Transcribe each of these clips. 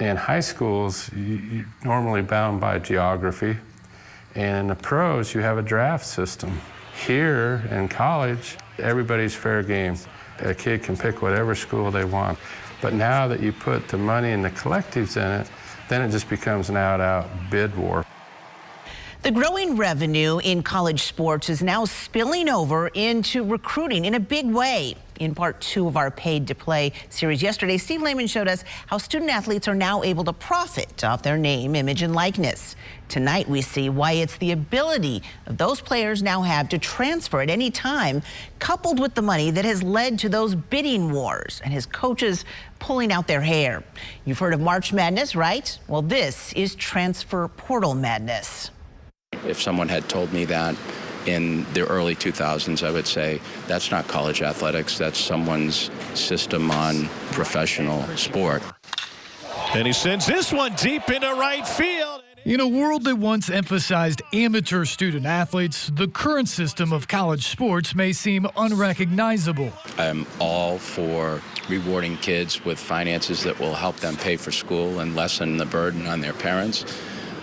In high schools, you're normally bound by geography. And in the pros, you have a draft system. Here in college, everybody's fair game. A kid can pick whatever school they want. But now that you put the money and the collectives in it, then it just becomes an out-out bid war. The growing revenue in college sports is now spilling over into recruiting in a big way. In part 2 of our Paid to Play series yesterday, Steve Lehman showed us how student athletes are now able to profit off their name, image, and likeness. Tonight, we see why it's the ability of those players now have to transfer at any time, coupled with the money that has led to those bidding wars and his coaches pulling out their hair. You've heard of March Madness, right? Well, this is transfer portal madness. If someone had told me that in the early 2000s, I would say that's not college athletics, that's someone's system on professional sport. And he sends this one deep into right field. In a world that once emphasized amateur student athletes, the current system of college sports may seem unrecognizable. I'm all for rewarding kids with finances that will help them pay for school and lessen the burden on their parents.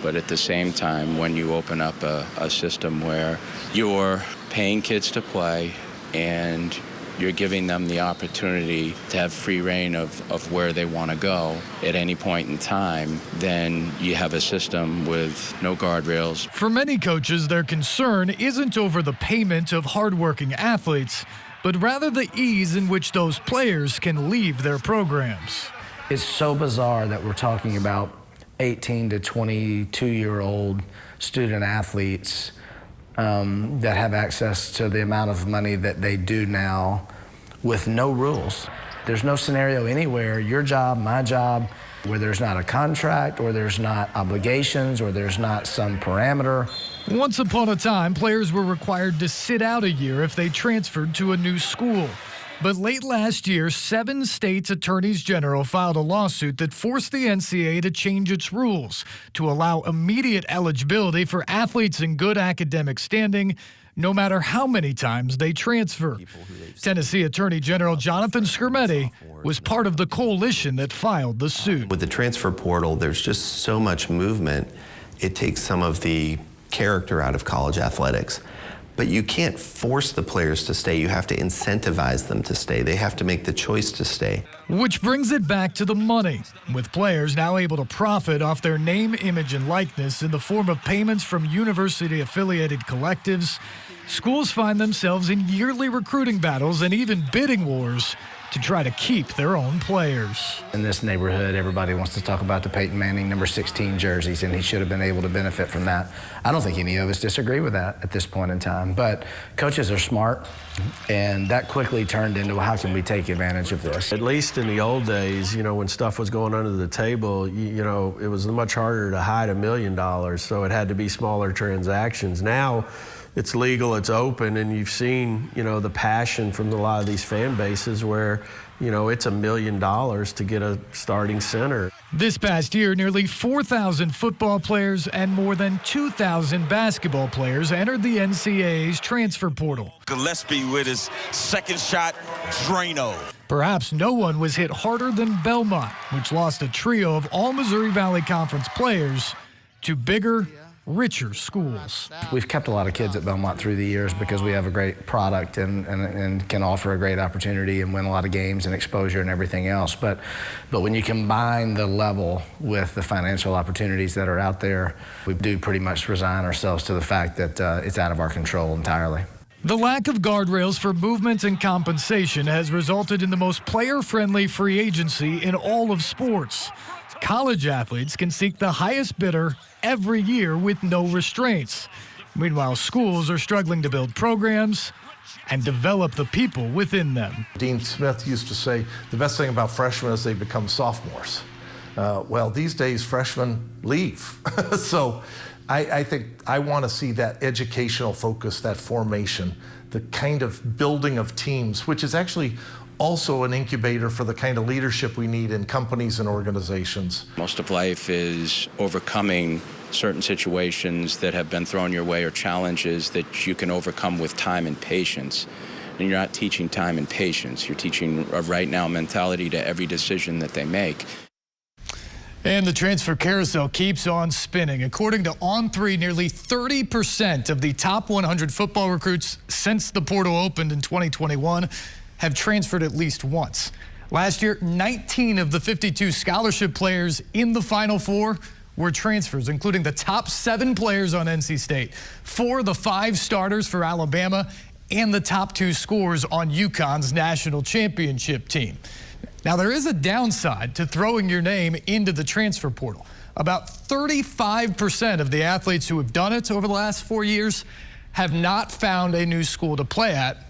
But at the same time, when you open up a system where you're paying kids to play and you're giving them the opportunity to have free reign of where they want to go at any point in time, then you have a system with no guardrails. For many coaches, their concern isn't over the payment of hardworking athletes, but rather the ease in which those players can leave their programs. It's so bizarre that we're talking about 18 to 22-year-old student athletes that have access to the amount of money that they do now with no rules. There's no scenario anywhere, your job, my job, where there's not a contract or there's not obligations or there's not some parameter. Once upon a time, players were required to sit out a year if they transferred to a new school. But late last year, 7 states' attorneys general filed a lawsuit that forced the NCAA to change its rules to allow immediate eligibility for athletes in good academic standing, no matter how many times they transfer. Tennessee Attorney General Jonathan Skrmetti was part of the coalition that filed the suit. With the transfer portal, there's just so much movement. It takes some of the character out of college athletics. But you can't force the players to stay. You have to incentivize them to stay. They have to make the choice to stay. Which brings it back to the money, with players now able to profit off their name, image, and likeness in the form of payments from university-affiliated collectives. Schools find themselves in yearly recruiting battles and even bidding wars to try to keep their own players. In this neighborhood, everybody wants to talk about the Peyton Manning number 16 jerseys, and he should have been able to benefit from that. I don't think any of us disagree with that at this point in time, but coaches are smart, and that quickly turned into how can we take advantage of this. At least in the old days, you know, when stuff was going under the table, you know, it was much harder to hide $1 million, so it had to be smaller transactions. Now, it's legal, it's open, and you've seen, you know, the passion from a lot of these fan bases where, you know, it's $1 million to get a starting center. This past year, nearly 4,000 football players and more than 2,000 basketball players entered the NCAA's transfer portal. Gillespie with his second shot, Drano. Perhaps no one was hit harder than Belmont, which lost a trio of all Missouri Valley Conference players to bigger, richer schools. We've kept a lot of kids at Belmont through the years because we have a great product and can offer a great opportunity and win a lot of games and exposure and everything else. But when you combine the level with the financial opportunities that are out there, we do pretty much resign ourselves to the fact that it's out of our control entirely. The lack of guardrails for movement and compensation has resulted in the most player-friendly free agency in all of sports. College athletes can seek the highest bidder every year with no restraints. Meanwhile, schools are struggling to build programs and develop the people within them. Dean Smith used to say the best thing about freshmen is they become sophomores. Well, these days freshmen leave. So I think I want to see that educational focus, that formation, the kind of building of teams, which is actually also an incubator for the kind of leadership we need in companies and organizations. Most of life is overcoming certain situations that have been thrown your way or challenges that you can overcome with time and patience. And you're not teaching time and patience. You're teaching a right now mentality to every decision that they make. And the transfer carousel keeps on spinning. According to On3, nearly 30% of the top 100 football recruits since the portal opened in 2021 have transferred at least once. Last year, 19 of the 52 scholarship players in the Final Four were transfers, including the top 7 players on NC State, 4 of the 5 starters for Alabama, and the top 2 scorers on UConn's national championship team. Now, there is a downside to throwing your name into the transfer portal. About 35% of the athletes who have done it over the last 4 years have not found a new school to play at,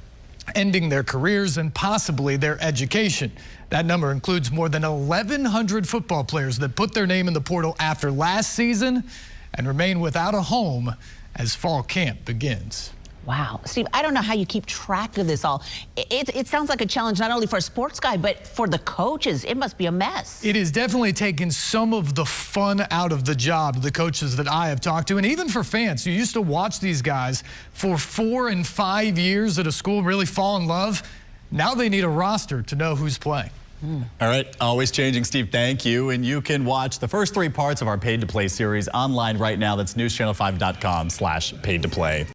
ending their careers and possibly their education. That number includes more than 1,100 football players that put their name in the portal after last season and remain without a home as fall camp begins. Wow. Steve, I don't know how you keep track of this all. It sounds like a challenge not only for a sports guy, but for the coaches. It must be a mess. It has definitely taken some of the fun out of the job, the coaches that I have talked to, and even for fans who used to watch these guys for 4 and 5 years at a school, really fall in love. Now they need a roster to know who's playing. All right, always changing, Steve. Thank you. And you can watch the first 3 parts of our Paid to Play series online right now. That's newschannel5.com/paid to play.